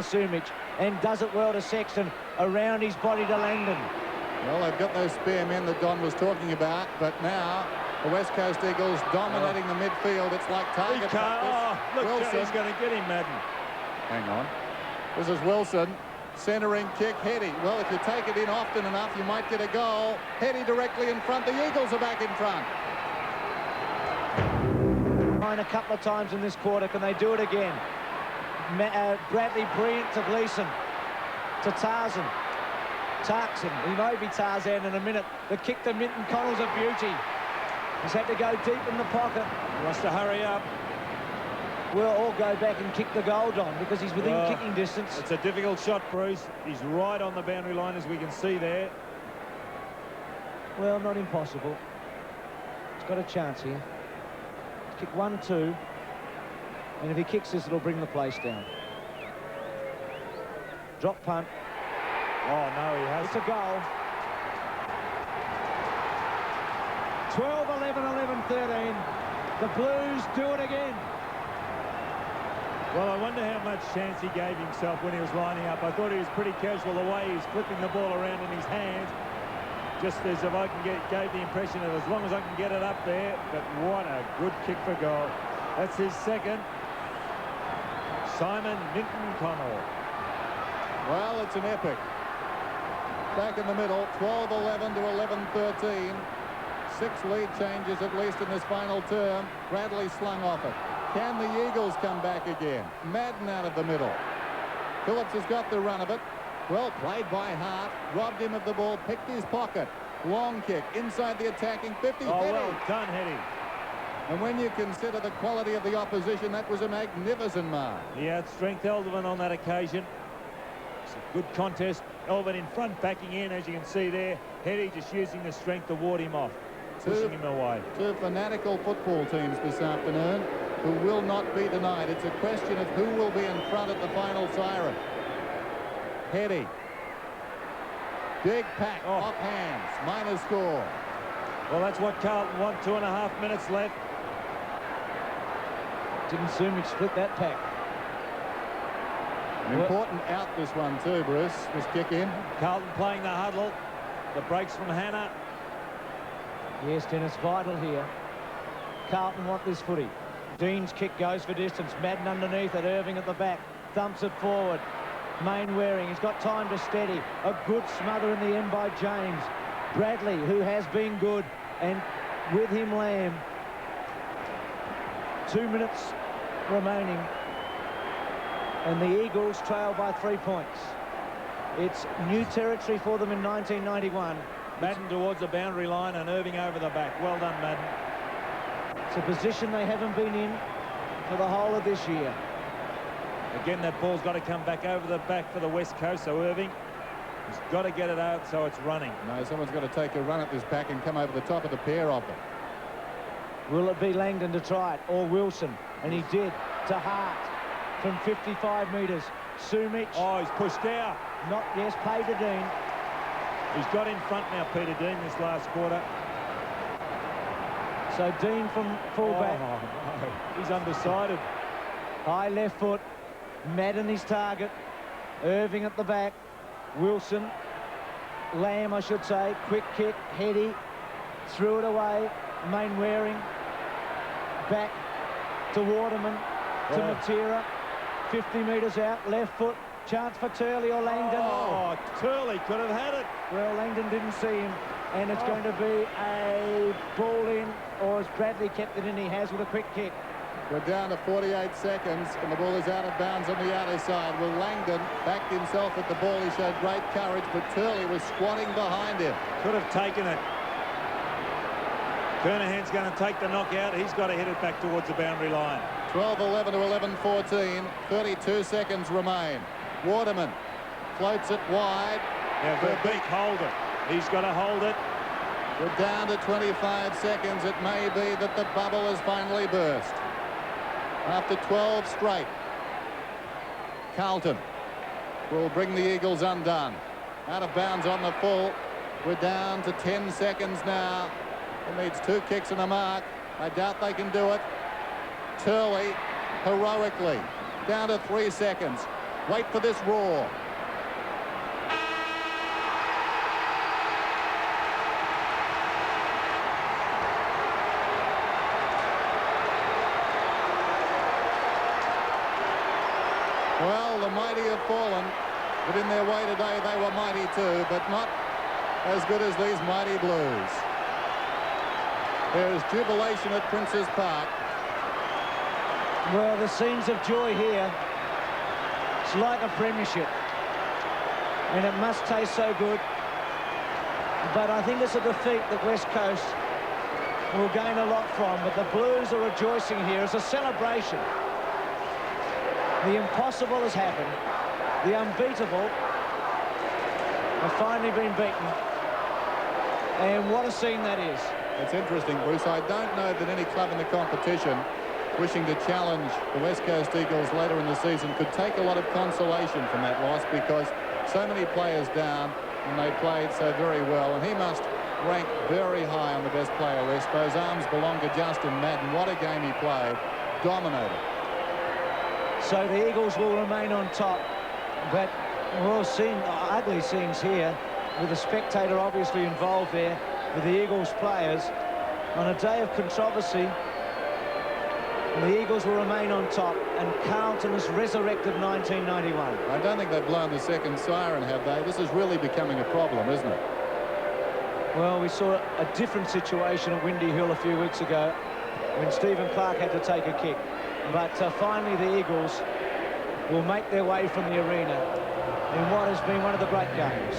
to Sumich and does it well to Sexton, around his body to Langdon. Well, they've got those spare men that Don was talking about, but now the West Coast Eagles dominating the midfield. It's like target practice. Oh, look, Wilson. he's going to get him, Madden. Hang on. This is Wilson. Centering kick, Heady. Well, if you take it in often enough, you might get a goal. Heady directly in front. The Eagles are back in front. A couple of times in this quarter. Can they do it again? Bradley brilliant to Gleeson. To Tarzan. Tarkson. He may be Tarzan in a minute. The kick to Minton Connell's a beauty. He's had to go deep in the pocket. He wants to hurry up. We'll all go back and kick the goal, Don, because he's within kicking distance. It's a difficult shot, Bruce. He's right on the boundary line, as we can see there. Well, not impossible. He's got a chance here. Kick 1-2, and if he kicks this, it'll bring the place down. Drop punt. Oh, no, he has. It's a goal. 12, 11, 11, 13. The Blues do it again. Well, I wonder how much chance he gave himself when he was lining up. I thought he was pretty casual the way he's flipping the ball around in his hands. Just as if I can gave the impression that as long as I can get it up there, but what a good kick for goal. That's his second. Simon Minton Connell. Well, it's an epic. Back in the middle, 12-11 to 11-13. 6 lead changes at least in this final term. Bradley slung off it. Can the Eagles come back again? Madden out of the middle. Phillips has got the run of it. Well played by Hart. Robbed him of the ball. Picked his pocket. Long kick inside the attacking 50. Oh, well done, Heady. And when you consider the quality of the opposition, that was a magnificent mark. He outstrength Elvin on that occasion. It's a good contest. Elvin in front, backing in, as you can see there. Heady just using the strength to ward him off, pushing him away. 2 fanatical football teams this afternoon who will not be denied. It's a question of who will be in front at the final siren. Heady. Big pack off hands. Minor score. Well, that's what Carlton want. 2.5 minutes left. Didn't Sumich split that pack. An important out this one too, Bruce. This kick in. Carlton playing the huddle. The breaks from Hannah. Yes, Dennis, vital here. Carlton want this footy. Dean's kick goes for distance. Madden underneath it. Irving at the back. Thumps it forward. Mainwaring. He's got time to steady. A good smother in the end by James. Bradley, who has been good. And with him, Lamb. 2 minutes remaining. And the Eagles trail by 3 points. It's new territory for them in 1991. Madden towards the boundary line and Irving over the back. Well done, Madden. It's a position they haven't been in for the whole of this year. Again, that ball's got to come back over the back for the West Coast, so Irving has got to get it out so it's running. No, someone's got to take a run at this back and come over the top of the pair of them. Will it be Langdon to try it, or Wilson? And he did, to Hart from 55 metres. Sumich. Oh, he's pushed out. Not, yes, pay to Dean. He's got in front now, Peter Dean, this last quarter. So Dean from fullback. Oh, no. He's undecided. High left foot. Madden his target. Irving at the back. Wilson. Lamb, I should say. Quick kick. Heady. Threw it away. Mainwaring. Back to Waterman. To Matera. 50 metres out. Left foot. Chance for Turley or Langdon. Oh, Turley could have had it. Well, Langdon didn't see him. And it's going to be a ball in, or has Bradley kept it in? He has with a quick kick. We're down to 48 seconds, and the ball is out of bounds on the outer side. Well, Langdon backed himself at the ball. He showed great courage, but Turley was squatting behind him. Could have taken it. Kernahan's going to take the knockout. He's got to hit it back towards the boundary line. 12-11 to 11-14. 32 seconds remain. Waterman floats it wide. Yeah, Verbeek, hold it. He's got to hold it. We're down to 25 seconds. It may be that the bubble has finally burst. After 12 straight, Carlton will bring the Eagles undone. Out of bounds on the full. We're down to 10 seconds now. It needs 2 kicks and a mark. I doubt they can do it. Turley, heroically, down to 3 seconds. Wait for this roar. Well, the mighty have fallen, but in their way today they were mighty too, but not as good as these mighty Blues. There's jubilation at Princes Park. Well, the scenes of joy here. It's like a premiership. And it must taste so good. But I think it's a defeat that West Coast will gain a lot from. But the Blues are rejoicing here. It's a celebration. The impossible has happened. The unbeatable have finally been beaten. And what a scene that is. It's interesting, Bruce. I don't know that any club in the competition wishing to challenge the West Coast Eagles later in the season could take a lot of consolation from that loss, because so many players down and they played so very well. And he must rank very high on the best player list. Those arms belong to Justin Madden. What a game he played. Dominated. So the Eagles will remain on top, but we're seeing ugly scenes here with the spectator obviously involved there with the Eagles players. On a day of controversy, the Eagles will remain on top, and Carlton has resurrected 1991. I don't think they've blown the second siren, have they? This is really becoming a problem, isn't it? Well, we saw a different situation at Windy Hill a few weeks ago when Stephen Clark had to take a kick. But finally the Eagles will make their way from the arena in what has been one of the great games.